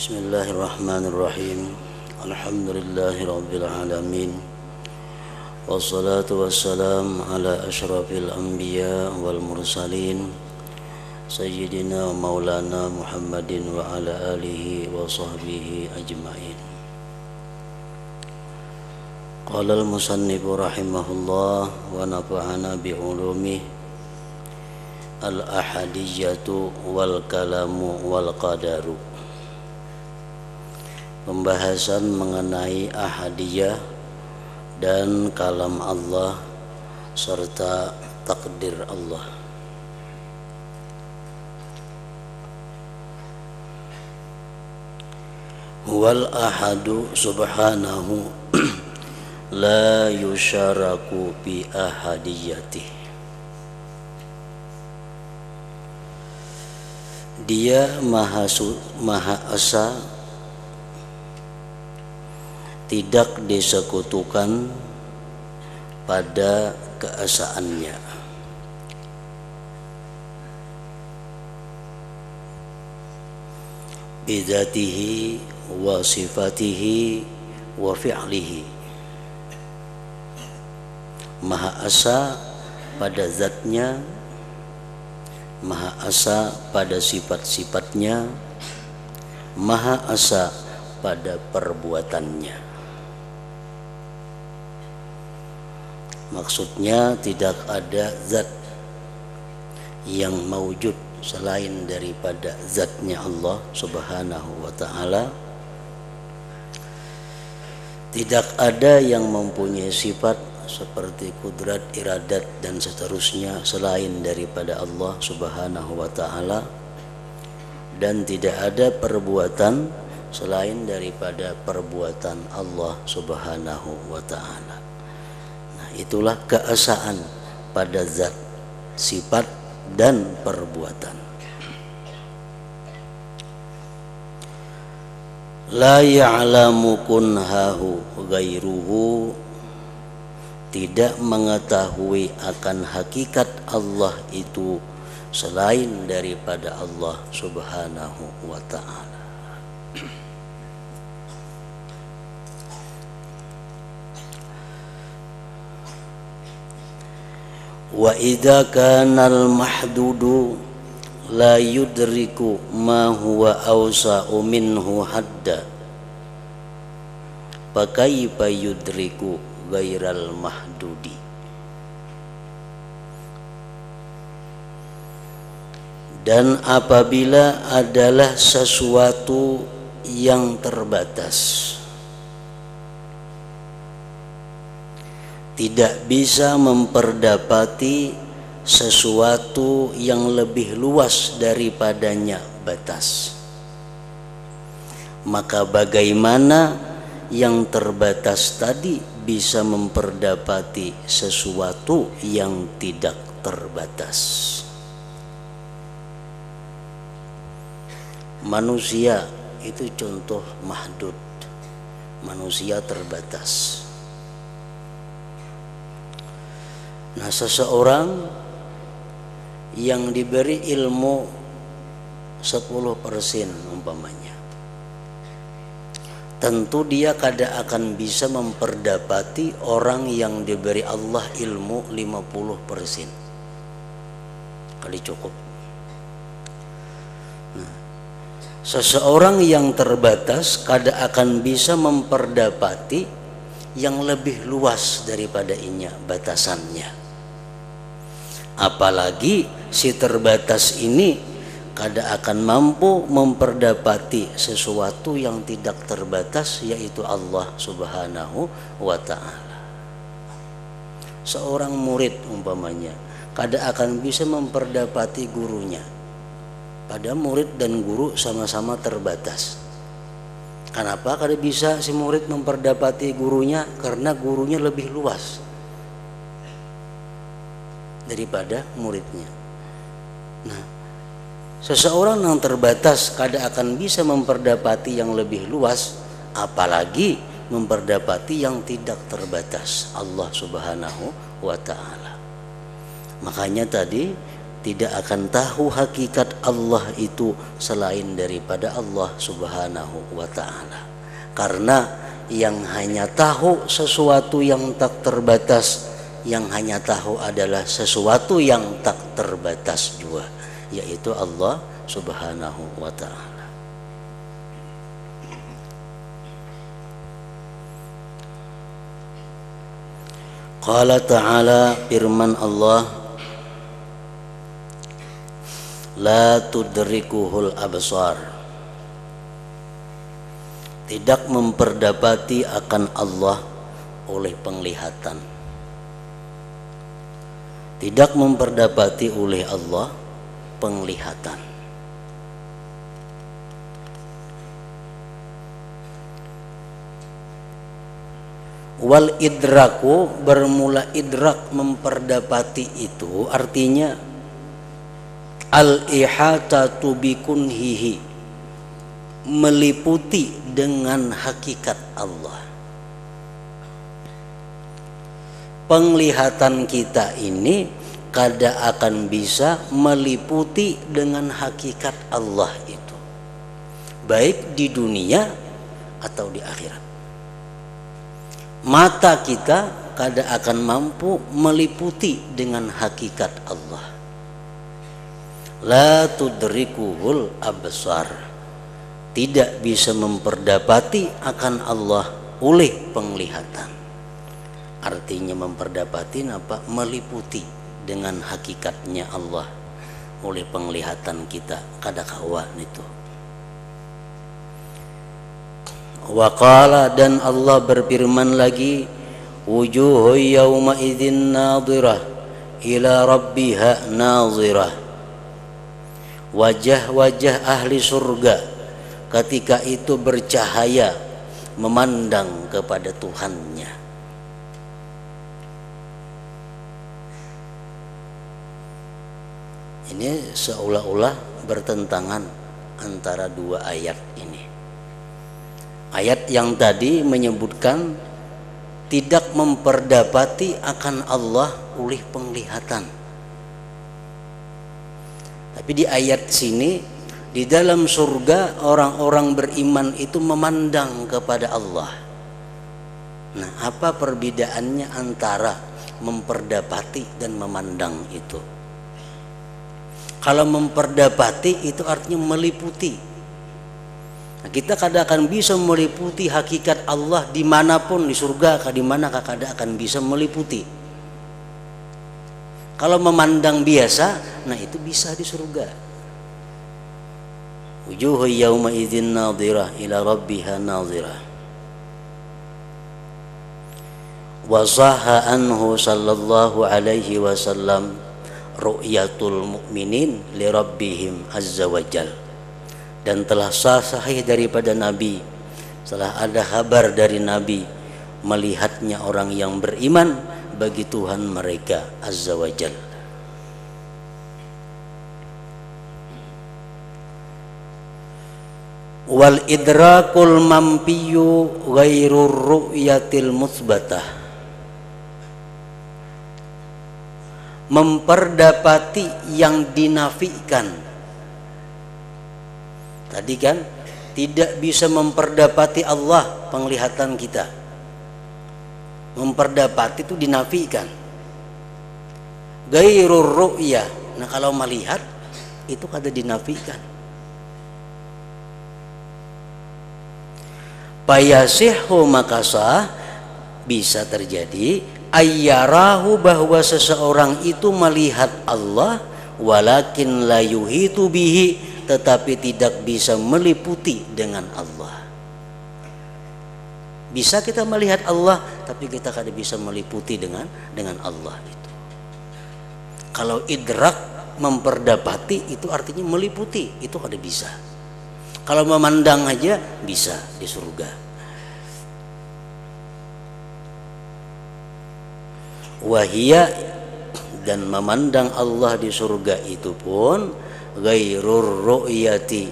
Bismillahirrahmanirrahim. Alhamdulillahi alamin. Wassalatu wassalam ala asyrafil anbiya wal mursalin Sayyidina maulana Muhammadin wa ala alihi wa sahbihi ajma'in. Qala al-musannifu rahimahullah wa nafa'ana bi'ulumih al-ahadiyyatu wal kalamu wal qadaru. Pembahasan mengenai ahadiyah dan kalam Allah serta takdir Allah. Wal ahadu subhanahu la yusyaraku bi ahadiyatih. Dia maha esa, tidak disekutukan pada keesaannya. Bidzatihi wa sifatihi wa fi'lihi. Maha esa pada zatnya, maha esa pada sifat-sifatnya, maha esa pada perbuatannya. Maksudnya tidak ada zat yang maujud selain daripada zatnya Allah subhanahu wa ta'ala. Tidak ada yang mempunyai sifat seperti kudrat, iradat dan seterusnya selain daripada Allah subhanahu wa ta'ala. Dan tidak ada perbuatan selain daripada perbuatan Allah subhanahu wa ta'ala. Itulah keesaan pada zat, sifat dan perbuatan. La ya'lamu kunhahu ghairuhu. Tidak mengetahui akan hakikat Allah itu selain daripada Allah subhanahu wa ta'ala. Wa idza kana al-mahdudu la yudriku ma huwa awsa'u minhu hadda, fa kaifa yudriku ghairal mahdudi. Dan apabila adalah sesuatu yang terbatas, tidak bisa memperdapati sesuatu yang lebih luas daripadanya batas, maka bagaimana yang terbatas tadi bisa memperdapati sesuatu yang tidak terbatas? Manusia itu contoh mahdud, manusia terbatas. Nah, seseorang yang diberi ilmu 10% umpamanya, tentu dia kada akan bisa memperdapati orang yang diberi Allah ilmu 50%. Kali cukup. Nah, seseorang yang terbatas kada akan bisa memperdapati yang lebih luas daripada inya batasannya. Apalagi si terbatas ini kada akan mampu memperdapati sesuatu yang tidak terbatas, yaitu Allah subhanahu wa ta'ala. Seorang murid umpamanya kada akan bisa memperdapati gurunya, pada murid dan guru sama-sama terbatas. Kenapa kada bisa si murid memperdapati gurunya? Karena gurunya lebih luas daripada muridnya. Nah, seseorang yang terbatas kada akan bisa memperdapati yang lebih luas, apalagi memperdapati yang tidak terbatas, Allah subhanahu wa ta'ala. Makanya tadi tidak akan tahu hakikat Allah itu selain daripada Allah Subhanahu wa ta'ala. Karena yang hanya tahu sesuatu yang tak terbatas, yang hanya tahu adalah sesuatu yang tak terbatas juga, yaitu Allah Subhanahu wa ta'ala. Qala ta'ala, firman Allah, la tudrikuhul absar, tidak memperdapati akan Allah oleh penglihatan, tidak memperdapati oleh Allah penglihatan. Wal idraku, bermula idrak memperdapati itu artinya al ihatatu bikunhihi, meliputi dengan hakikat Allah. Penglihatan kita ini kada akan bisa meliputi dengan hakikat Allah itu, baik di dunia atau di akhirat. Mata kita kada akan mampu meliputi dengan hakikat Allah. La tudrikuhul absar, tidak bisa memperdapati akan Allah oleh penglihatan. Artinya memperdapati apa? Meliputi dengan hakikatnya Allah oleh penglihatan kita kada kawan itu. Waqala, dan Allah berfirman lagi, wujuhu yawma idzin nadhirah ila rabbiha nadhirah, wajah-wajah ahli surga ketika itu bercahaya memandang kepada Tuhannya. Ini seolah-olah bertentangan antara dua ayat ini. Ayat yang tadi menyebutkan tidak memperdapati akan Allah oleh penglihatan. Tapi di ayat sini, di dalam surga orang-orang beriman itu memandang kepada Allah. Nah, apa perbedaannya antara memperdapati dan memandang itu? Kalau memperdapati itu artinya meliputi. Nah, kita kada akan bisa meliputi hakikat Allah dimanapun, di surga di mana kada akan bisa meliputi. Kalau memandang biasa, nah itu bisa di surga. Wujuhu yawma idzin nadhirah ila rabbiha nadhirah. Wa sahha anhu sallallahu alaihi wasallam ru'yatul mu'minin li rabbihim azza wajal. Dan telah sahih daripada Nabi, setelah ada kabar dari Nabi, melihatnya orang yang beriman bagi Tuhan mereka azza wajal. Wal idrakul mampiyu ghairur ru'yatil musbatah, memperdapati yang dinafikan. Tadi kan tidak bisa memperdapati Allah penglihatan kita. Memperdapati itu dinafikan. Ghairur ru'yah. Nah, kalau melihat itu kada dinafikan. Payasihhu, makasah bisa terjadi ayyarahu, bahwa seseorang itu melihat Allah, walakin la yuhitu bihi, tetapi tidak bisa meliputi dengan Allah. Bisa kita melihat Allah, tapi kita kada bisa meliputi dengan Allah itu. Kalau idrak memperdapati itu artinya meliputi, itu kada bisa. Kalau memandang aja bisa di surga. Wahia, dan memandang Allah di surga itu pun ghairur ru'yati,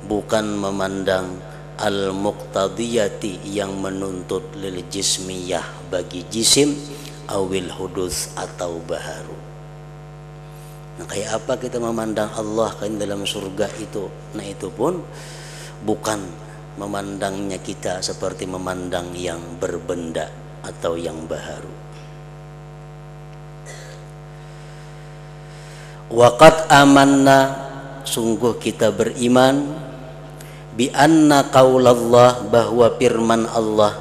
bukan memandang al-muqtadiyati, yang menuntut lil jismiyah, bagi jisim, awil hudus, atau baharu. Nah, kayak apa kita memandang Allah kan dalam surga itu? Nah, itu pun bukan memandangnya kita seperti memandang yang berbenda atau yang baharu. Waqad amanna, sungguh kita beriman, bi anna qaulallah, bahwa firman Allah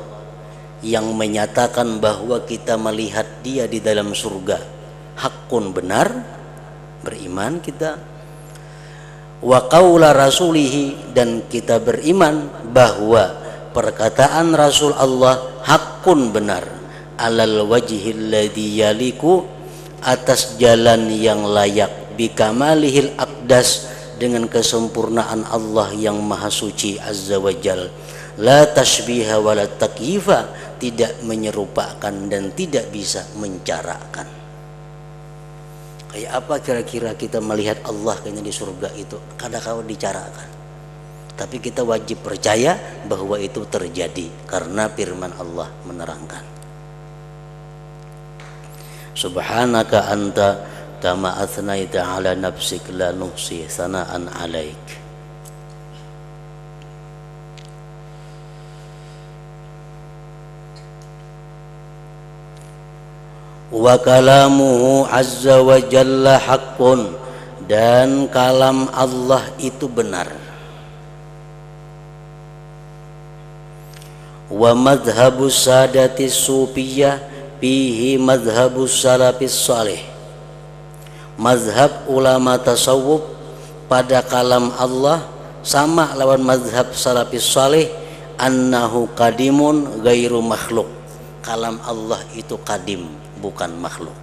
yang menyatakan bahwa kita melihat dia di dalam surga hakun, benar, beriman kita. Wa qaula rasulihi, dan kita beriman bahwa perkataan Rasul Allah hakun, benar, alal wajhil ladzi yaliku, atas jalan yang layak, bikamalihil aqdas, dengan kesempurnaan Allah yang maha suci azza wajal, la tashbiha wa la takyifa, tidak menyerupakan dan tidak bisa mencarakan. Kayak apa kira-kira kita melihat Allah kayaknya di surga itu? Kadang-kadang dicarakan, tapi kita wajib percaya bahwa itu terjadi karena firman Allah menerangkan. Subhanaka anta kama athnaita ala nafsik la nuhsi sana'an alaik. Wa kalamuhu azza wa jalla haqqun, dan kalam Allah itu benar. Wa madhhabus sadatis sufiyah fihi madhhabus salafis salih, mazhab ulama tasawuf pada kalam Allah sama lawan mazhab salafis salih, annahu qadimun ghairu makhluk, kalam Allah itu qadim, bukan makhluk.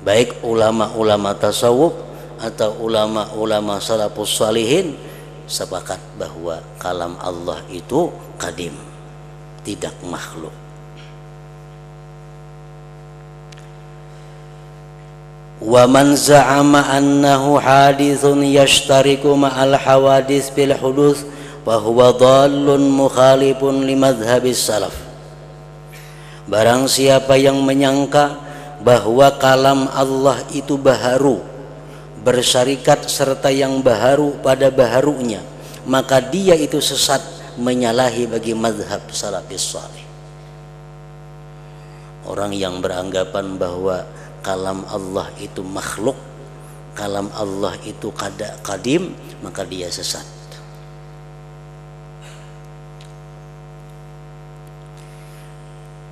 Baik ulama-ulama tasawuf atau ulama-ulama salafus salihin sepakat bahwa kalam Allah itu qadim, tidak makhluk. Wa man za'ama annahu hadithun yashtariku ma'al hawadith bil huduth wa huwa dhallun mukhalifun li madhhabis salaf. Barang siapa yang menyangka bahwa kalam Allah itu baharu, bersyarikat serta yang baharu pada baharunya, maka dia itu sesat, menyalahi bagi madhab salafis salih. Orang yang beranggapan bahwa kalam Allah itu makhluk, kalam Allah itu qadim, maka dia sesat.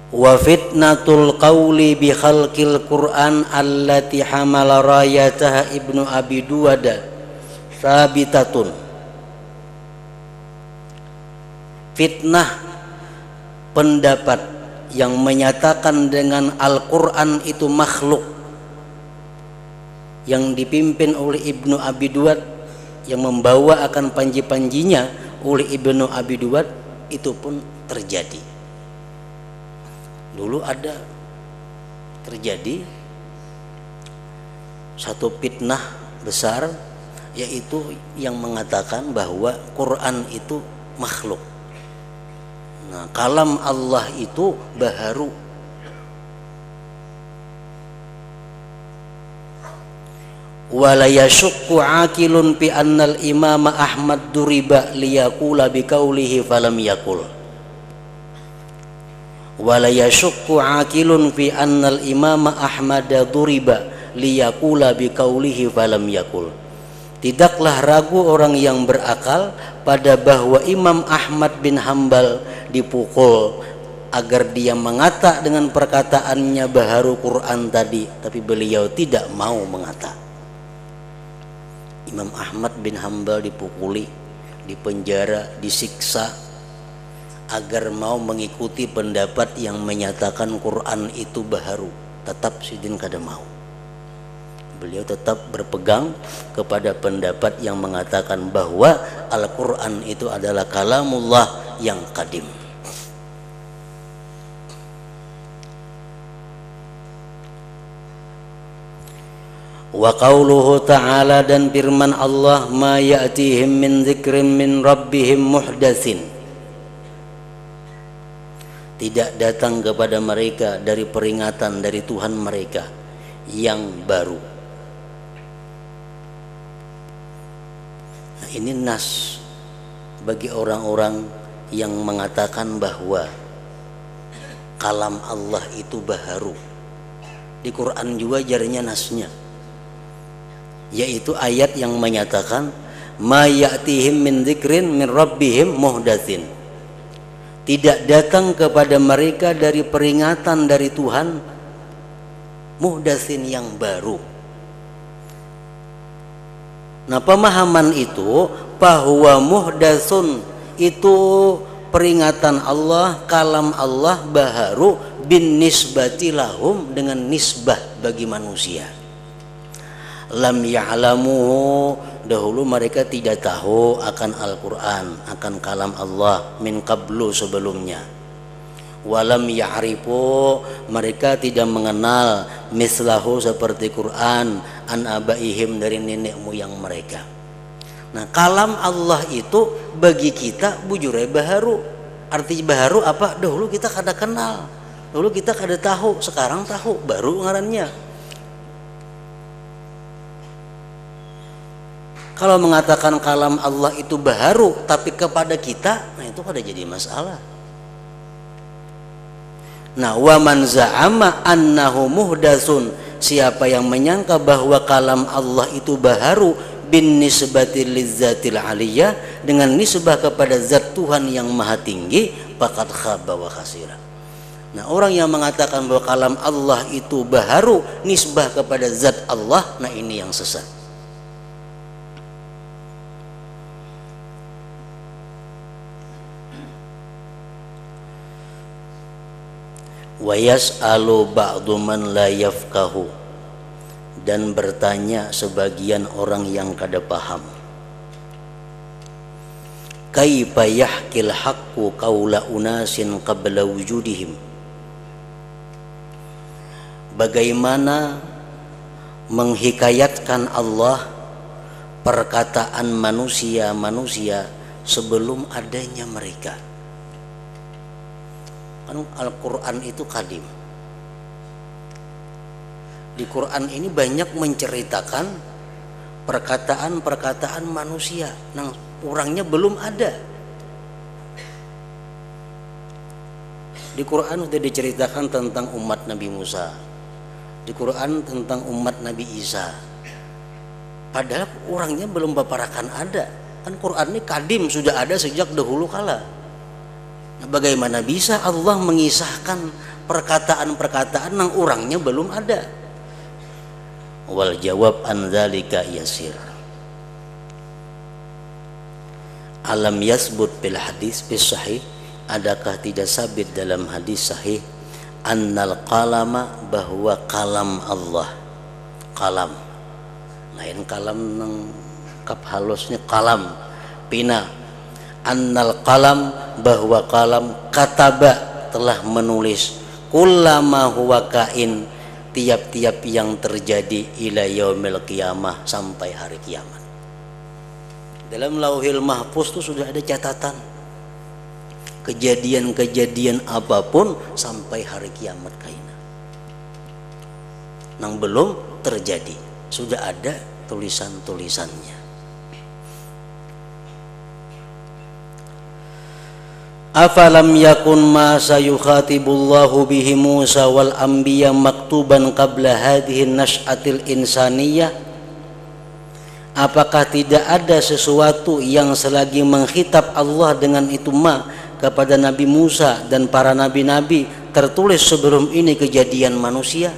Wa fitnatul qawli bi khalqil Qur'an allati hamala rayataha Ibnu Abi Duwada sabitatun. Fitnah pendapat yang menyatakan dengan Al-Quran itu makhluk, yang dipimpin oleh Ibnu Abi Duwad, yang membawa akan panji-panjinya oleh Ibnu Abi Duwad, itu pun terjadi. Dulu ada terjadi satu fitnah besar, yaitu yang mengatakan bahwa Quran itu makhluk. Nah, kalam Allah itu baharu. Wala yashukku aqilun bi annal imama Ahmad duriba liyaqula bi qawlihi falam yaqul. Wala yashukku aqilun fi annal imama Ahmad duriba liyaqula bi qawlihi falam yaqul. Tidaklah ragu orang yang berakal pada bahwa Imam Ahmad bin Hambal dipukul agar dia mengata dengan perkataannya baharu Quran tadi, tapi beliau tidak mau mengata. Imam Ahmad bin Hambal dipukuli, dipenjara, disiksa agar mau mengikuti pendapat yang menyatakan Quran itu baharu. Tetap sidin kada mau. Beliau tetap berpegang kepada pendapat yang mengatakan bahwa Al-Quran itu adalah kalamullah yang qadim. Wa qauluhu ta'ala, dan firman Allah, ma ya'tihim min dzikrin min rabbihim muhdatsin, tidak datang kepada mereka dari peringatan dari Tuhan mereka yang baru. Nah, ini nas bagi orang-orang yang mengatakan bahwa kalam Allah itu baharu. Di Quran juga jarinya nasnya, yaitu ayat yang menyatakan ma ya'tihim min dzikrin min rabbihim muhdatsin. Tidak datang kepada mereka dari peringatan dari Tuhan muhdatsin yang baru. Nah, pemahaman itu bahwa muhdatsun itu peringatan Allah, kalam Allah baharu bin nisbati lahum, dengan nisbah bagi manusia. Lam ya'lamu, dahulu mereka tidak tahu akan Al-Quran, akan kalam Allah min qablu, sebelumnya. Walam ya'rifu, mereka tidak mengenal mislahu, seperti Quran, an abaihim, dari nenek moyang mereka. Nah, kalam Allah itu bagi kita bujure baharu. Arti baharu apa? Dahulu kita kada kenal, dahulu kita kada tahu, sekarang tahu, baru ngarannya. Kalau mengatakan kalam Allah itu baharu tapi kepada kita, nah itu kada jadi masalah. Nah, wa man za'ama annahu muhdatsun, siapa yang menyangka bahwa kalam Allah itu baharu bin nisbati lizzatil aliyah, dengan nisbah kepada zat Tuhan yang maha tinggi, faqad khaba wa khasira. Nah, orang yang mengatakan bahwa kalam Allah itu baharu nisbah kepada zat Allah, nah ini yang sesat. Wa yas'alu ba'du man la yafqahu, dan bertanya sebagian orang yang kada paham, kaifa yahkil haqqu qaula unasin qabla wujudihim, bagaimana menghikayatkan Allah perkataan manusia-manusia sebelum adanya mereka. Kan Al-Quran itu kadim. Di Quran ini banyak menceritakan perkataan-perkataan manusia yang orangnya belum ada. Di Quran sudah diceritakan tentang umat Nabi Musa, di Quran tentang umat Nabi Isa, padahal orangnya belum paparakan ada. Kan Quran ini kadim, sudah ada sejak dahulu kala. Nah, bagaimana bisa Allah mengisahkan perkataan-perkataan yang orangnya belum ada? Wal jawab an dzalika yasir. Alam yasbut bil hadis bis sahih, adakah tidak sabit dalam hadis sahih annal qalama, bahwa kalam Allah, kalam lain kalam nang kap halusnya kalam pina, annal qalam, bahwa kalam kataba, telah menulis kullama huwa kain, tiap-tiap yang terjadi ila yaumil qiyamah, sampai hari kiamat. Dalam lauhil mahfuz itu sudah ada catatan kejadian-kejadian apapun sampai hari kiamat kaina. Nang belum terjadi, sudah ada tulisan-tulisannya. Afalam yakun ma sayukhatibullahu bihi Musa wal anbiya maktuban qabla hadhihi nash'atil insaniyah, apakah tidak ada sesuatu yang selagi mengkhitab Allah dengan itu kepada Nabi Musa dan para nabi-nabi tertulis sebelum ini kejadian manusia?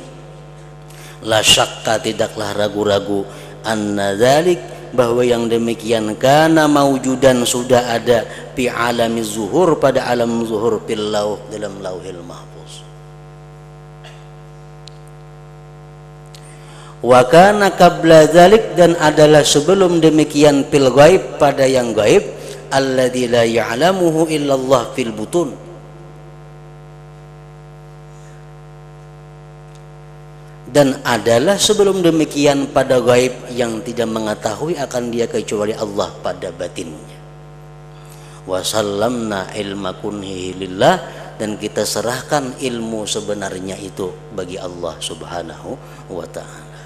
La syakka, tidaklah ragu-ragu, anna dzalik, bahwa yang demikian kana maujudan, sudah ada fi alami zuhur, pada alam zuhur, fil lauh, dalam lauhil mahfuz. Wa kana qabla dzalik, dan adalah sebelum demikian, fil ghaib, pada yang gaib, alladzi la ya'lamuhu illallah fil butun, dan adalah sebelum demikian pada gaib yang tidak mengetahui akan dia kecuali Allah pada batinnya. Wa sallamna ilma kunhihi lillah, dan kita serahkan ilmu sebenarnya itu bagi Allah Subhanahu wa ta'ala.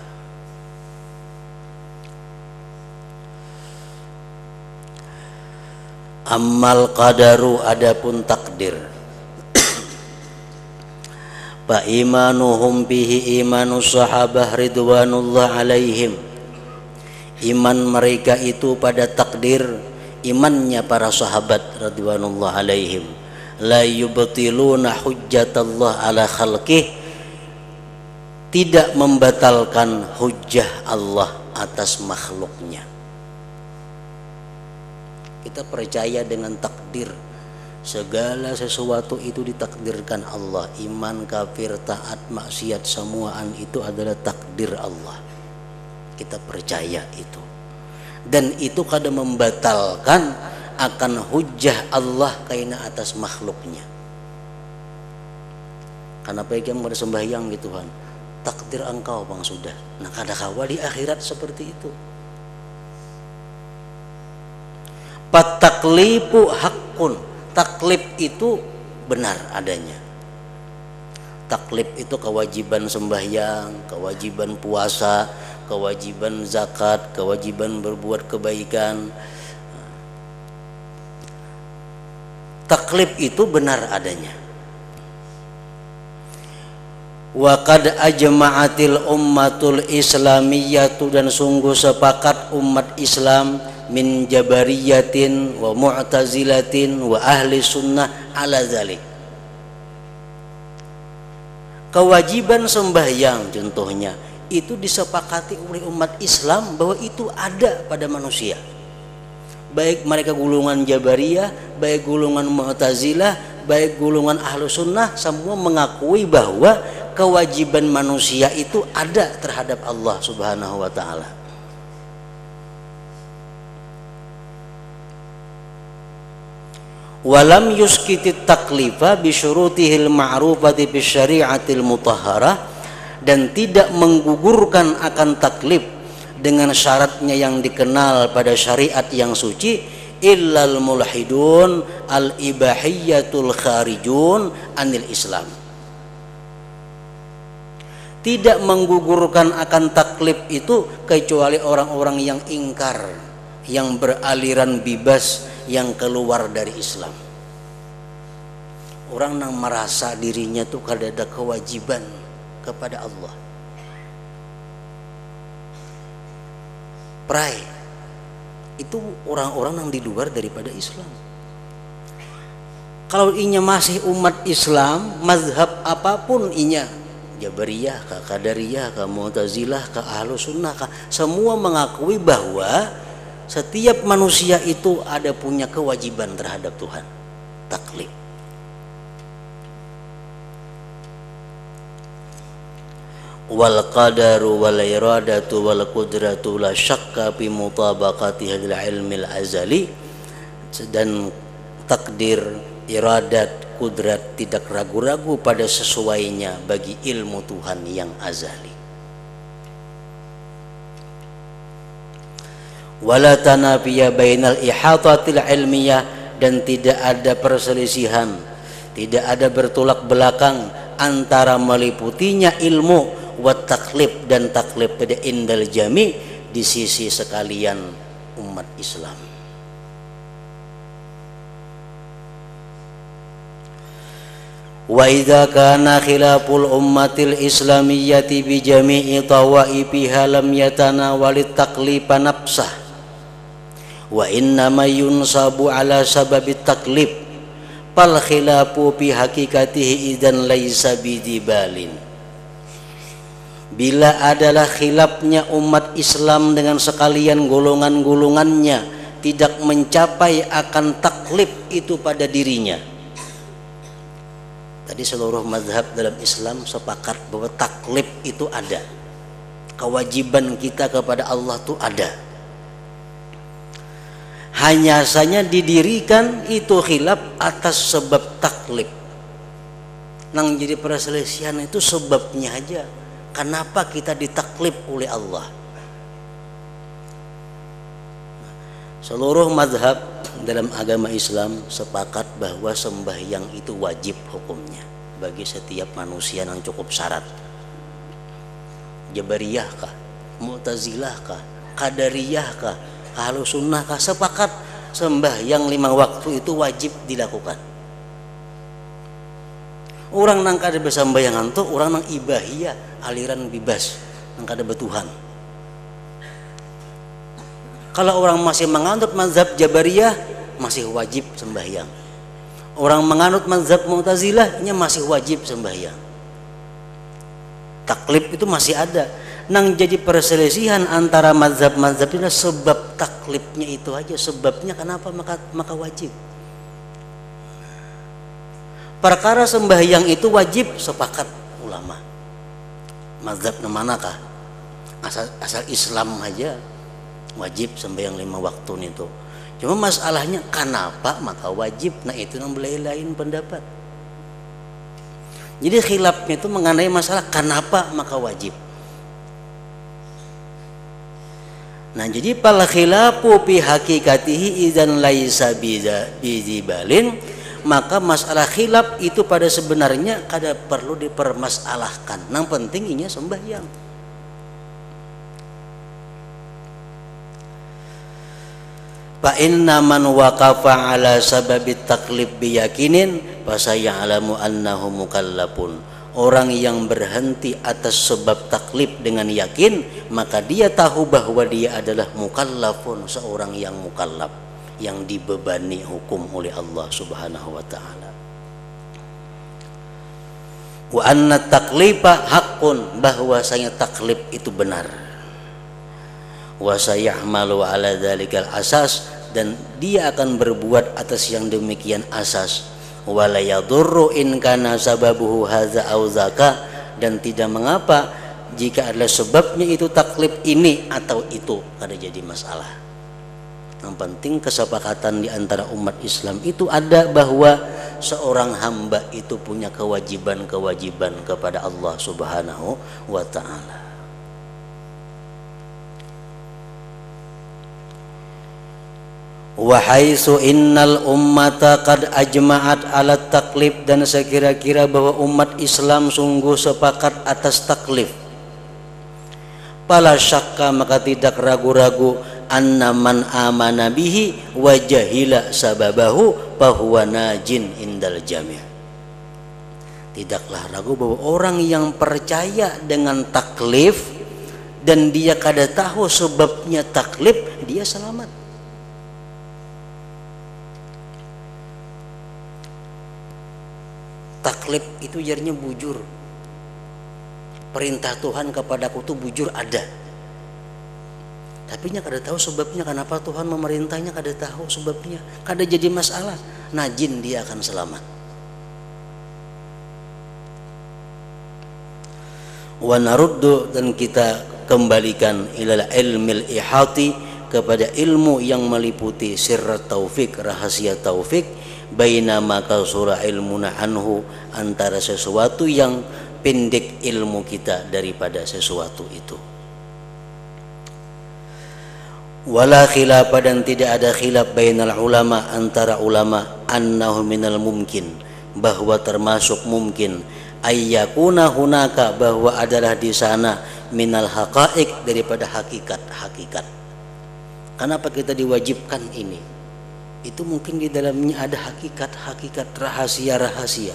Ammal qadaru, adapun takdir, fa imanuhum bihi imanus sahabah ridwanullah alaihim, iman mereka itu pada takdir imannya para sahabat radhiyallahu alaihim, la yubtiluna hujjatallah ala khalqih, tidak membatalkan hujjah Allah atas makhluknya. Kita percaya dengan takdir, segala sesuatu itu ditakdirkan Allah. Iman, kafir, taat, maksiat, semuaan itu adalah takdir Allah. Kita percaya itu. Dan itu kadang membatalkan akan hujjah Allah kaina atas makhluknya. Karena baik yang pada sembahyang gitu Tuhan, takdir engkau bang sudah. Nah kada kawa di akhirat seperti itu. Pataklipu hakun, taklif itu benar adanya. Taklif itu kewajiban sembahyang, kewajiban puasa, kewajiban zakat, kewajiban berbuat kebaikan. Taklif itu benar adanya. Wa qad ajma'atil ummatul islamiyatu, dan sungguh sepakat umat Islam min jabariyatin wa mu'tazilatin wa ahli sunnah ala zalik. Kewajiban sembahyang contohnya itu disepakati oleh umat Islam bahwa itu ada pada manusia. Baik mereka golongan Jabariyah, baik golongan Mu'tazilah, baik golongan Ahlu Sunnah, semua mengakui bahwa kewajiban manusia itu ada terhadap Allah Subhanahu wa ta'ala. Walam yuskitit taklifa bisyurutihil ma'rufati bisyari'atil mutahharah, dan tidak menggugurkan akan taklif dengan syaratnya yang dikenal pada syariat yang suci, illal mulhidun al ibahiyatul kharijun anil Islam. Tidak menggugurkan akan taklif itu kecuali orang-orang yang ingkar, yang beraliran bebas, yang keluar dari Islam. Orang yang merasa dirinya tuh kada ada kewajiban kepada Allah, pray, itu orang-orang yang di luar daripada Islam. Kalau inya masih umat Islam, mazhab apapun inya, Jabariyah kah, Qadariyah kah, Mu'tazilah kah, Ahlu Sunnah kah, semua mengakui bahwa setiap manusia itu ada punya kewajiban terhadap Tuhan, taklif. Wal qadaru wal iradatu wal qudratu la syakka fi mutabaqati hadil ilmil azali, dan takdir, iradat, kudrat tidak ragu-ragu pada sesuainya bagi ilmu Tuhan yang azali. Wala tanafiya bainal ihatatil ilmiyah, dan tidak ada perselisihan, tidak ada bertolak belakang antara meliputinya ilmu wa taklif dan taklif pada indal jami di sisi sekalian umat Islam. Wa idza kana khilaful ummatil islamiyyati bi jami'i tawaifiha lam yatanawalit taklifa nafsah wa innama yunsabu ala sababit taklif fal khilafu fi hakikatihi idzan laisa bidibalin. Bila adalah khilafnya umat Islam dengan sekalian golongan-golongannya tidak mencapai akan taklif itu pada dirinya. Tadi seluruh mazhab dalam Islam sepakat bahwa taklif itu ada, kewajiban kita kepada Allah itu ada. Hanya saja didirikan itu khilaf atas sebab taklif. Nang jadi perselisihan itu sebabnya aja. Kenapa kita ditaklif oleh Allah? Seluruh mazhab dalam agama Islam sepakat bahwa sembahyang itu wajib hukumnya bagi setiap manusia yang cukup syarat. Jabariyah kah, Mu'tazilah kah, Qadariyah kah, Ahlu Sunnah kah, sepakat sembahyang 5 waktu itu wajib dilakukan. Orang nang kada bersambayangan tuh orang nang ibahiyah aliran bebas nang kada betuhan. Kalau orang masih menganut mazhab Jabariyah masih wajib sembahyang. Orang menganut mazhab Mu'tazilah nya masih wajib sembahyang. Taklif itu masih ada. Nang jadi perselisihan antara mazhab-mazhab ini sebab taklifnya itu aja. Sebabnya kenapa maka wajib. Perkara sembahyang itu wajib sepakat ulama. Mazhab manakah? Asal Islam aja wajib sembahyang 5 waktu itu. Cuma masalahnya kenapa maka wajib? Nah itu yang lain pendapat. Jadi khilafnya itu mengenai masalah kenapa maka wajib. Nah jadi pal khilafu fi hakikatihi idzan laisa bidzibalin, maka masalah khilaf itu pada sebenarnya kada perlu dipermasalahkan. Yang penting inya sembahyang. Fa inna man waqafa ala sababit taklif biyakinin fasaya'lamu annahu mukallafun. Orang yang berhenti atas sebab taklif dengan yakin, maka dia tahu bahwa dia adalah mukallafun, seorang yang mukallaf, yang dibebani hukum oleh Allah Subhanahu wa taala. Wa anna taklifa haqqun, bahwasanya taklif itu benar. Wa sayahmalu ala dzalikal asas, dan dia akan berbuat atas yang demikian asas. Wala yadurru in kana sababuhu hadza au zaka, dan tidak mengapa jika adalah sebabnya itu taklif ini atau itu, kada jadi masalah. Yang penting kesepakatan di antara umat Islam itu ada bahwa seorang hamba itu punya kewajiban-kewajiban kepada Allah Subhanahu wa taala. Wa haitsu innal ummata qad ajma'at ala taklif, dan sekira-kira bahwa umat Islam sungguh sepakat atas taklif. Fala syakka, maka tidak ragu-ragu, anna man amana bihi wa jahila sababahu fahuwa najin indal jami'. Tidaklah ragu bahwa orang yang percaya dengan taklif dan dia kada tahu sebabnya taklif, dia selamat. Taklif itu jadinya bujur. Perintah Tuhan kepadaku itu bujur ada. Tapi nya kada tahu sebabnya, kenapa Tuhan memerintahnya kada tahu sebabnya. Kada jadi masalah. Najin, dia akan selamat. Wa naruddu, dan kita kembalikan ilal ilmil ihati, kepada ilmu yang meliputi sirrat taufik, rahasia taufik, baina maka surah ilmuna anhu, antara sesuatu yang pendek ilmu kita daripada sesuatu itu. Wala khilafa, dan tidak ada khilaf bainal ulama, antara ulama, annahu minal mumkin, bahwa termasuk mungkin, ayyakuna hunaka, bahwa adalah di sana, minal haqaiq, daripada hakikat-hakikat. Kenapa kita diwajibkan ini? Itu mungkin di dalamnya ada hakikat-hakikat, rahasia-rahasia.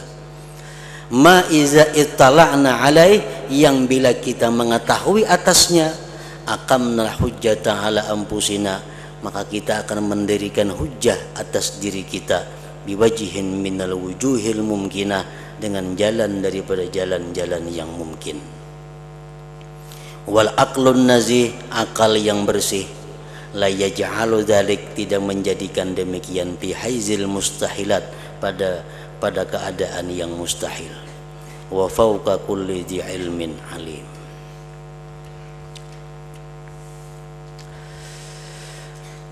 Ma iza ittala'na alaih, yang bila kita mengetahui atasnya, aqamnal hujjata ala anfusina, maka kita akan mendirikan hujjah atas diri kita, biwajihin minal wujuhil mumkinah, dengan jalan daripada jalan-jalan yang mungkin. Wal aqlun nazih, akal yang bersih, la yaj'alu dzalik, tidak menjadikan demikian, fi haizil mustahilat, pada keadaan yang mustahil. Wa fawqa kulli dzi ilmin alim.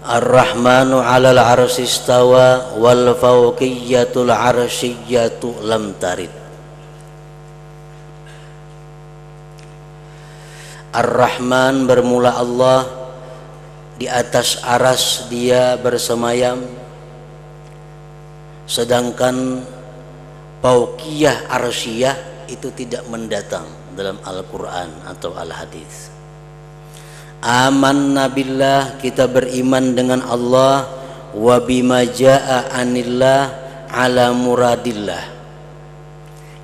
Ar-Rahmanu 'alal 'arsy istawa wal fawqiyatul 'arsyiyatu lam tarid. Ar-Rahman, bermula Allah, di atas aras dia bersemayam, sedangkan fauqiyah arsyiyah itu tidak mendatang dalam Al-Quran atau Al-Hadis. Amanna billah, kita beriman dengan Allah, wa bima jaa anillah ala muradillah.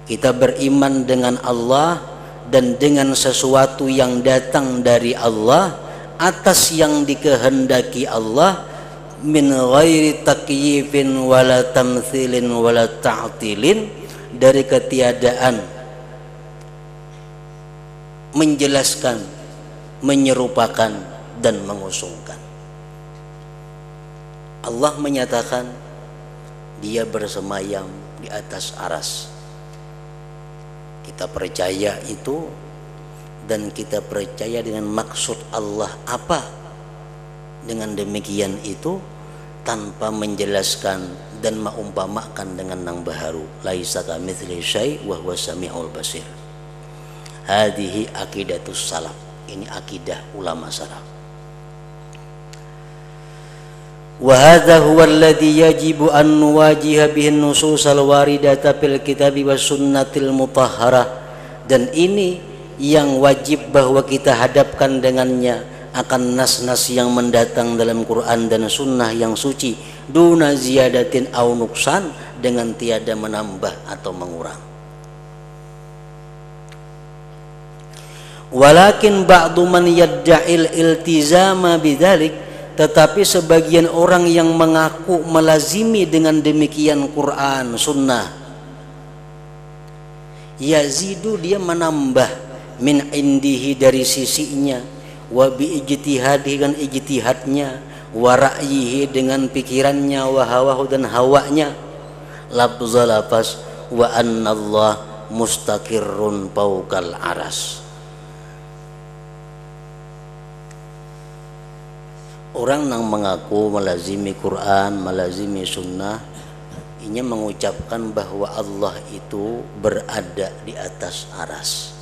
Kita beriman dengan Allah dan dengan sesuatu yang datang dari Allah atas yang dikehendaki Allah, min ghairi takyifin wala tamthilin wala ta'tilin, dari ketiadaan menjelaskan, menyerupakan dan mengusungkan. Allah menyatakan Dia bersemayam di atas aras. Kita percaya itu, dan kita percaya dengan maksud Allah apa. Dengan demikian itu tanpa menjelaskan dan mengumpamakan dengan yang baharu. Laisa kamitslihi syai' wa huwas samiul basir. Hadhihi aqidatus salaf. Ini akidah ulama salaf. Wa hadza huwa alladhi yajibu an nuwajiha bihi an-nusus al-waridata fil kitabi was sunnatil mutahharah. Dan ini yang wajib bahwa kita hadapkan dengannya akan nas-nas yang mendatang dalam Quran dan sunnah yang suci, duna ziyadatin au nuksan, dengan tiada menambah atau mengurang. Walakin ba'du man yadda'il iltizama bidzalik, tetapi sebagian orang yang mengaku melazimi dengan demikian Quran sunnah, yazidu, dia menambah, min indihi, dari sisinya, wa bi ijtihadihi, dengan ijtihadnya, wa ra'yihi, dengan pikirannya, wa hawahu, dan hawanya, lafza lafaz, wa anna Allah mustaqirrun fawqal aras. Orang yang mengaku melazimi Quran, melazimi sunnah, ini mengucapkan bahwa Allah itu berada di atas aras.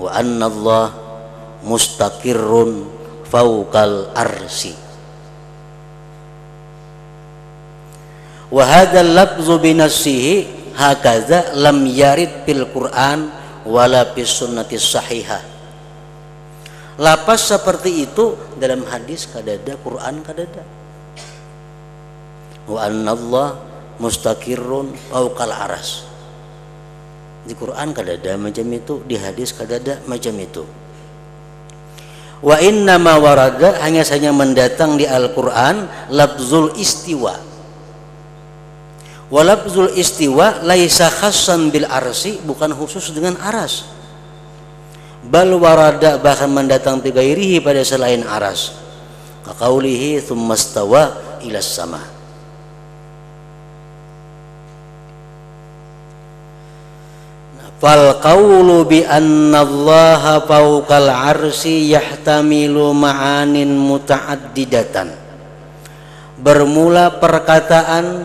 Wa anna Allah mustaqirrun fawqal arsi. Wa hadzal lafzu binassihi hakaza lam yarid fil Quran wala fis sunnati sahihah. Lapas seperti itu dalam hadis kadada, Quran kadada. Wa anna Allah mustaqirrun fawqal aras. Di Quran kadada macam itu, di hadis kadada macam itu. Wa inna ma warada, hanya saja mendatang di Al-Quran lafzul istiwa. Wa lafzul istiwa laisa khassan bil arsi, bukan khusus dengan aras. Bal warada, bahkan mendatang tigairihi, pada selain aras. Kaqaulihi tsumma stawa ila sama. Fal qawlu bi anna Allah fawqal arsi yahtamilu ma'anin muta'addidatan. Bermula perkataan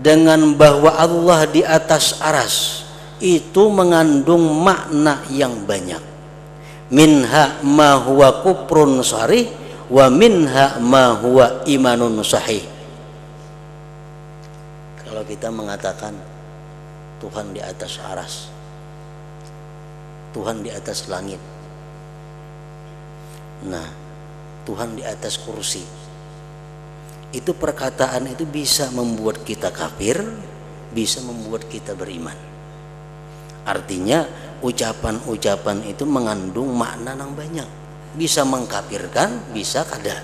dengan bahwa Allah di atas aras itu mengandung makna yang banyak. Minha ma huwa kufrun sharih wa minha ma huwa imanun sahih. Kalau kita mengatakan Tuhan di atas aras, Tuhan di atas langit, nah Tuhan di atas kursi, itu perkataan itu bisa membuat kita kafir, bisa membuat kita beriman. Artinya ucapan-ucapan itu mengandung makna yang banyak, bisa mengkafirkan, bisa kada.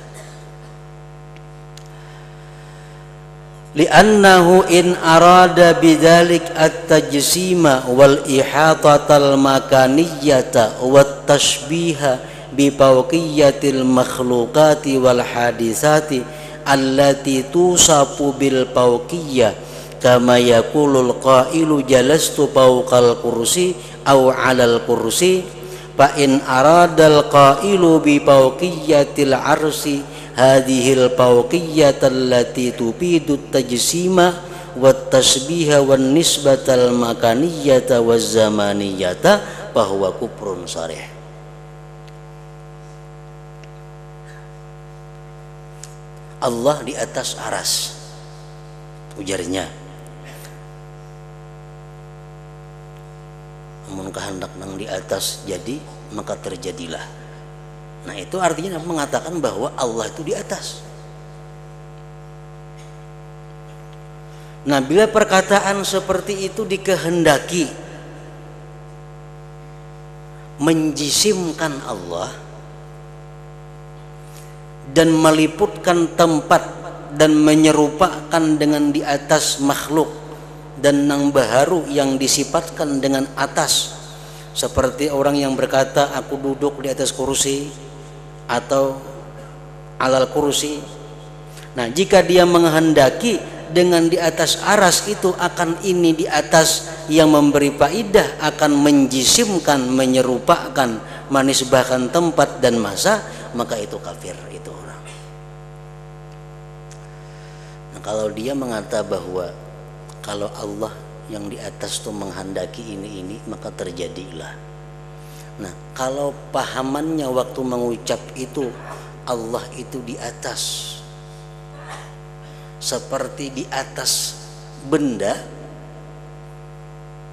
Li'annahu in arada bidzalik at-tajsima wal ihatatal makaniyata wat tashbiha bi fawqiyatil makhluqati wal hadisati allati tusafu bil fawqiyah, kama yaqulul qailu jalastu fawqal kursi aw 'alal kursi, fa in aradal qailu bi fawqiyatil arsi hadhil fawqiyatal lati tufidu tajsima wat tasbiha wan nisbatal makaniyata waz zamaniyata fa huwa kufrun sharih. Allah di atas aras, ujarnya. Namun kehendak nang di atas jadi, maka terjadilah. Nah itu artinya mengatakan bahwa Allah itu di atas. Nah bila perkataan seperti itu dikehendaki menjisimkan Allah dan meliputkan tempat dan menyerupakan dengan di atas makhluk dan nang baharu yang disifatkan dengan atas, seperti orang yang berkata aku duduk di atas kursi atau alal kursi. Nah jika dia menghendaki dengan di atas aras itu akan ini di atas yang memberi faidah, akan menjisimkan, menyerupakan, menisbahkan tempat dan masa, maka itu kafir itu orang. Nah kalau dia mengatakan bahwa kalau Allah yang di atas itu menghendaki ini maka terjadilah. Nah kalau pahamannya waktu mengucap itu Allah itu di atas seperti di atas benda,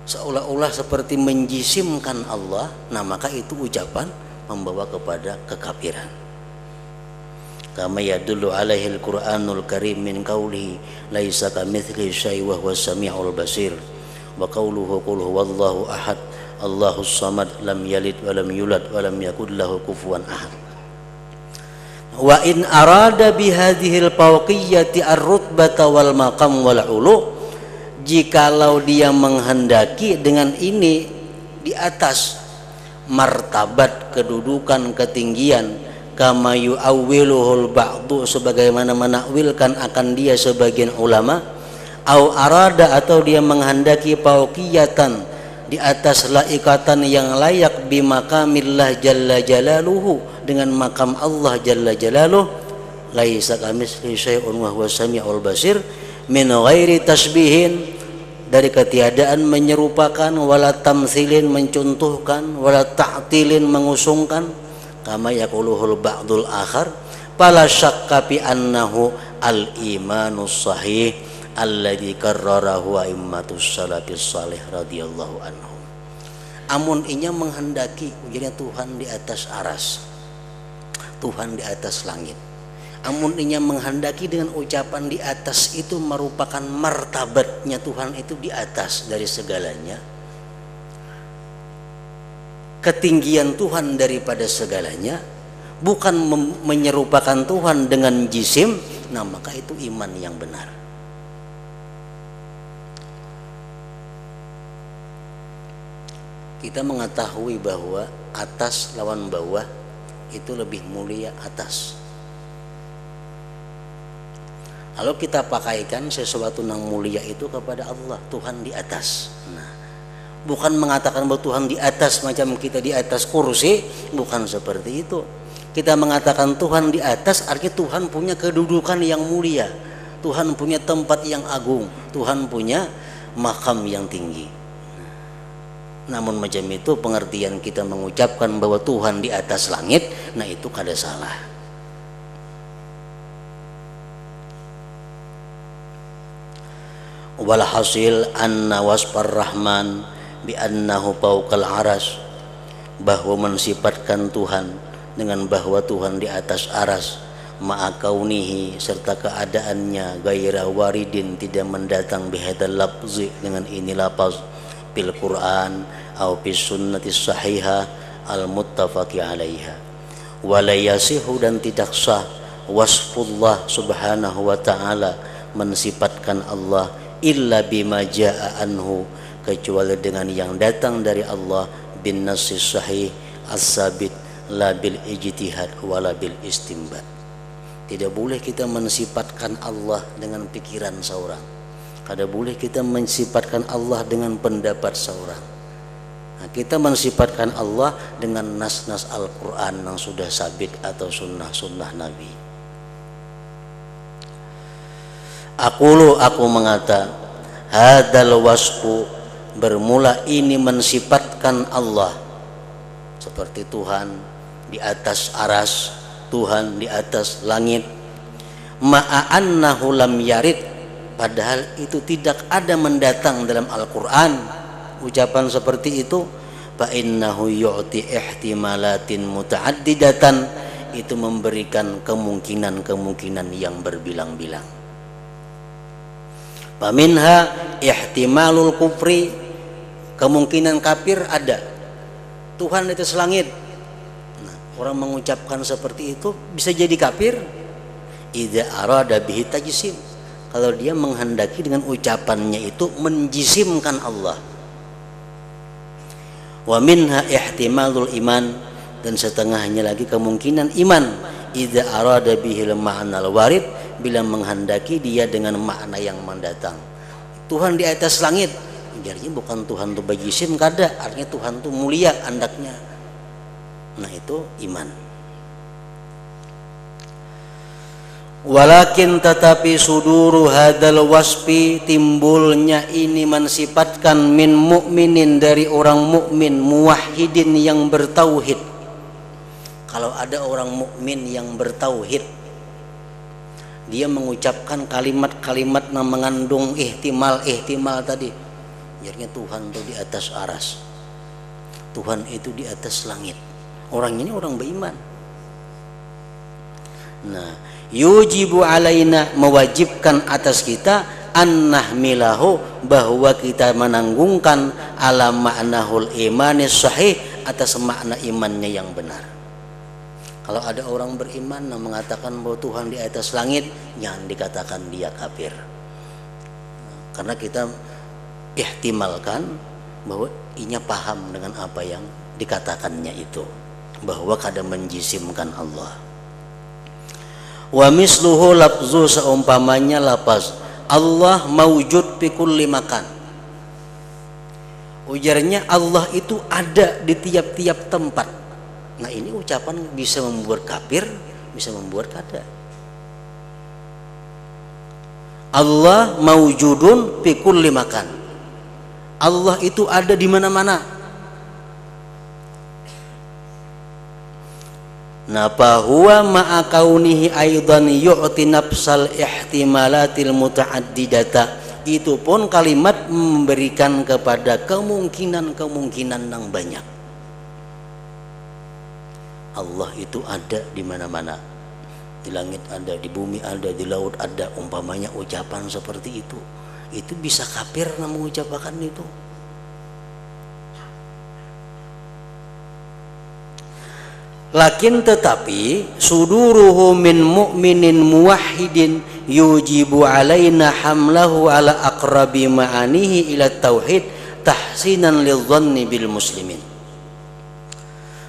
seolah-olah seperti menjisimkan Allah, nah maka itu ucapan membawa kepada kekafiran. Kama yadullu alaihi al-Qur'anul Karim min qawlihi laisa kamitslihi syai' wa huwas samiul basir wa qawluhu qul huwallahu ahad Allahus samad lam yalid wa lam yulad wa lam yakul lahu kufuwan ahad. Wa in arada bihadhil fawqiyyati ar-rutbata wal maqam wal ulu, jikalau dia menghendaki dengan ini di atas martabat, kedudukan, ketinggian, kama yu'awwiluhul ba'du, sebagaimana menakwilkan akan dia sebagian ulama, au arada atau dia menghendaki fawqiyatan di atas laikatan yang layak bimakamillah jalla jalaluhu, dengan makam Allah jalla jalaluh, laisa kamitslihi syai'un wa huwas samiul basir, min ghairi tasbihin, dari ketiadaan menyerupakan, wala tamtsilin mencontohkan, wala ta'tilin mengusungkan, kama yaquluhul ba'dul akhar, fala syakka bi annahu al-imanus sahih alladzi karrarahu a'immatus salafis salih radhiyallahu anhum. Amun inya menghendaki ujarnya Tuhan di atas aras, Tuhan di atas langit. Amun inya menghendaki dengan ucapan di atas itu merupakan martabatnya Tuhan itu di atas dari segalanya, ketinggian Tuhan daripada segalanya, bukan menyerupakan Tuhan dengan jisim, nah maka itu iman yang benar. Kita mengetahui bahwa atas lawan bawah itu lebih mulia atas. Kalau kita pakaikan sesuatu yang mulia itu kepada Allah, Tuhan di atas. Nah, bukan mengatakan bahwa Tuhan di atas macam kita di atas kursi, bukan seperti itu. Kita mengatakan Tuhan di atas artinya Tuhan punya kedudukan yang mulia, Tuhan punya tempat yang agung, Tuhan punya makam yang tinggi. Namun macam itu pengertian kita mengucapkan bahwa Tuhan di atas langit, nah itu kada salah. Walhasil anna wasfar rahman bi annahu fawqal aras, bahwa mensifatkan Tuhan dengan bahwa Tuhan di atas aras, ma'a kaunihi serta keadaannya gaira waridin tidak mendatang bihadal lafzi dengan ini lafaz fil Quran atau fis sunnati sahihah al muttafaqi alaiha, wala yasihu dan tidak sah wasfullah subhanahu wa ta'ala mensifatkan Allah illa bima jaa anhu, kecuali dengan yang datang dari Allah bin nassis sahih as-sabit la bil ijtihad wala bil istinbat. Tidak boleh kita mensifatkan Allah dengan pikiran seorang, kada boleh kita mensifatkan Allah dengan pendapat seorang. Nah, kita mensifatkan Allah dengan nas-nas Al-Quran yang sudah sabit atau sunnah-sunnah Nabi. Aku mengata hadal wasfu, bermula ini mensifatkan Allah seperti Tuhan di atas aras, Tuhan di atas langit, ma'annahu lam yarid, padahal itu tidak ada mendatang dalam Al-Quran ucapan seperti itu, fa innahu yu'ti ihtimalatin muta'addidatan, itu memberikan kemungkinan-kemungkinan yang berbilang-bilang. Faminha ihtimalul kufri, kemungkinan kafir ada. Tuhan di atas langit. Nah, orang mengucapkan seperti itu bisa jadi kafir. Idza arada bihi tajsim, kalau dia menghendaki dengan ucapannya itu menjisimkan Allah. Wa minha ihtimalul iman, dan setengahnya lagi kemungkinan iman. Idza arada bihil ma'nal warid, bila menghendaki dia dengan makna yang mendatang. Tuhan di atas langit, artinya bukan Tuhan itu bajisim kada, artinya Tuhan itu mulia andaknya. Nah itu iman. Walakin tetapi suduru hadal waspi, timbulnya ini mensifatkan min mukminin, dari orang mukmin muwahhidin yang bertauhid. Kalau ada orang mukmin yang bertauhid, dia mengucapkan kalimat-kalimat yang mengandung ihtimal tadi, artinya Tuhan itu di atas aras, Tuhan itu di atas langit. Orang ini orang beriman. Nah, yujibu alaina, mewajibkan atas kita, an nahmilahu, bahwa kita menanggungkan ala ma'nahul imanis sahih, atas makna imannya yang benar. Kalau ada orang beriman yang mengatakan bahwa Tuhan di atas langit, jangan dikatakan dia kafir, karena kita ihtimalkan bahwa inya paham dengan apa yang dikatakannya itu, bahwa kada menjisimkan Allah. Wa misluhu lafzu, seumpamanya lafaz Allah maujud fi kulli makan, ujarnya Allah itu ada di tiap-tiap tempat. Nah ini ucapan bisa membuat kafir, bisa membuat kada. Allah maujudun fi kulli makan, Allah itu ada di mana-mana. Napa huwa ma'a kaunihi aidan yu'ti nafsal ihtimalatil muta'addidata, itu pun kalimat memberikan kepada kemungkinan-kemungkinan yang banyak. Allah itu ada di mana-mana, di langit ada, di bumi ada, di laut ada, umpamanya ucapan seperti itu bisa kafir mengucapkan itu. Lakin tetapi suduruhu min mu'minin muwahhidin yujibu alaina hamlahu ala aqrabi ma'anihi ila tauhid tahsinan lidhanni bil muslimin.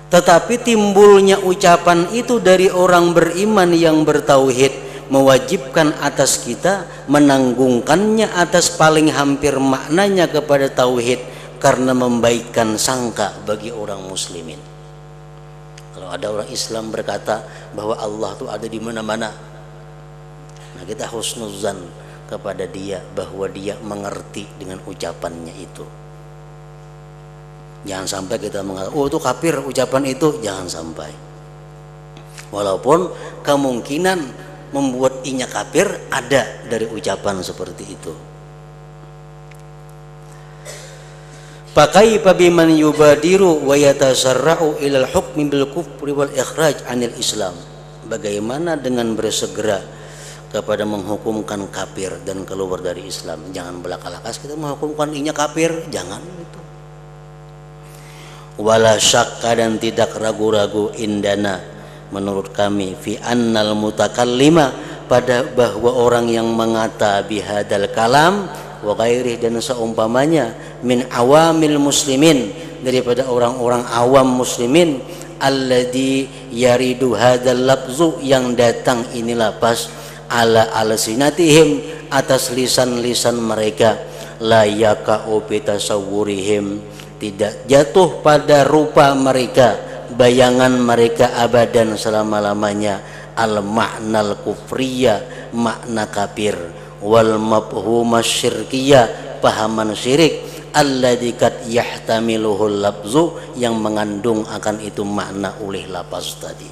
Tetapi timbulnya ucapan itu dari orang beriman yang bertauhid mewajibkan atas kita menanggungkannya atas paling hampir maknanya kepada tauhid, karena membaikkan sangka bagi orang muslimin. Kalau ada orang Islam berkata bahwa Allah itu ada di mana-mana, nah kita husnuzan kepada dia bahwa dia mengerti dengan ucapannya itu. Jangan sampai kita mengatakan, oh itu kafir ucapan itu, jangan sampai. Walaupun kemungkinan membuat inya kafir ada dari ucapan seperti itu. Fakaifa biman yubadiru wa yatasarra'u ilal hukmi bil kufri wal ikhraj anil Islam. Bagaimana dengan bersegera kepada menghukumkan kafir dan keluar dari Islam? Jangan belaka-lakas kita menghukumkan inya kafir, jangan itu. Wala syakka, dan tidak ragu-ragu, indana, menurut kami, fi annal mutakallima, pada bahwa orang yang mengata bihadal kalam wa ghairih, dan seumpamanya, min awamil muslimin, daripada orang-orang awam muslimin, alladhi yaridu hadal lafzu, yang datang ini lapas, ala alsinatihim, atas lisan-lisan mereka, la yaka'u bitasawwurihim, tidak jatuh pada rupa mereka, bayangan mereka abadan selama-lamanya, al ma'nal kufriyah, makna kafir, wal mafhuma syirkiyah, pahaman syirik, alladzi kad yahtamiluhul lafzu, yang mengandung akan itu makna oleh lafaz tadi.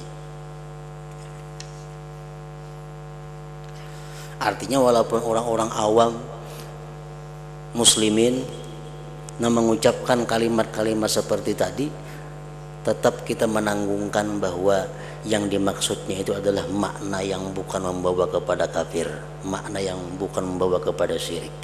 Artinya walaupun orang-orang awam muslimin Nah, mengucapkan kalimat-kalimat seperti tadi, tetap kita menanggungkan bahwa yang dimaksudnya itu adalah makna yang bukan membawa kepada kafir, makna yang bukan membawa kepada syirik.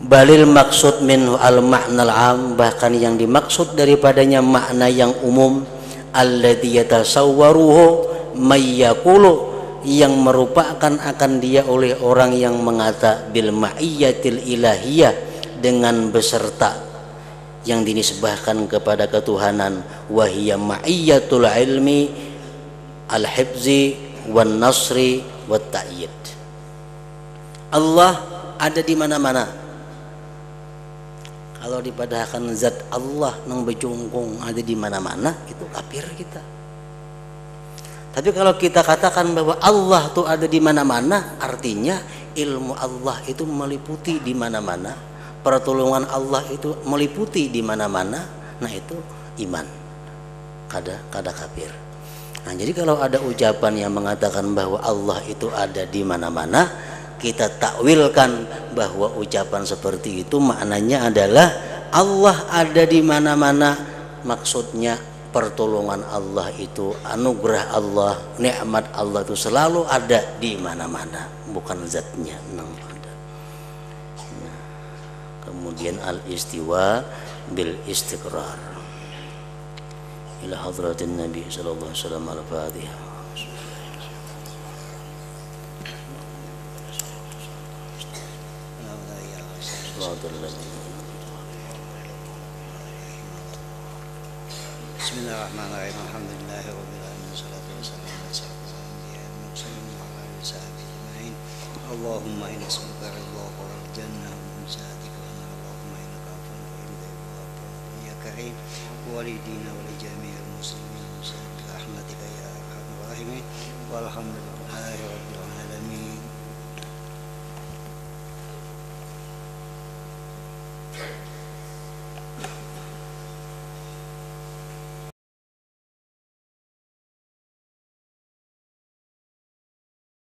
Balil maksud minhu al makna al am, bahkan yang dimaksud daripadanya makna yang umum, alladzi yatasawwaruhu may yaqulu, yang merupakan akan dia oleh orang yang mengata bil ma'iyyatil ilahiyah, dengan beserta yang dinisbahkan kepada ketuhanan, wahiyya ma'iyyatul ilmi al-hifzi wan nasri wat ta'yid. Allah ada di mana-mana. Kalau dipadahkan zat Allah nang bejungkung ada di mana-mana, itu kafir kita. Tapi kalau kita katakan bahwa Allah itu ada di mana-mana, artinya ilmu Allah itu meliputi di mana-mana, pertolongan Allah itu meliputi di mana-mana. Nah, itu iman, kada kafir. Nah, jadi kalau ada ucapan yang mengatakan bahwa Allah itu ada di mana-mana, kita takwilkan bahwa ucapan seperti itu maknanya adalah Allah ada di mana-mana, maksudnya pertolongan Allah itu, anugerah Allah, nikmat Allah itu selalu ada di mana-mana, bukan zatnya nang ada. Nah, kemudian al-istiwa bil istiqrar ila hadratin Nabi sallallahu alaihi wasallam. Al-Fatihah. Bismillahirrahmanirrahim. Alhamdulillahirabbil alamin. Wassalatu wassalamu ala asyrofil anbiya'i wal mursalin wa ala alihi washabbihi ajma'in. Allahumma inna nas'aluka ridhaka wal jannah wa min sa'atika wa anna Allahumma innaka 'afuwwun tuhibbul 'afwa ya karim. Walidina wa li jami'il muslimin bi rahmatika ya arhamar rahimin. Walhamdulillahi rabbil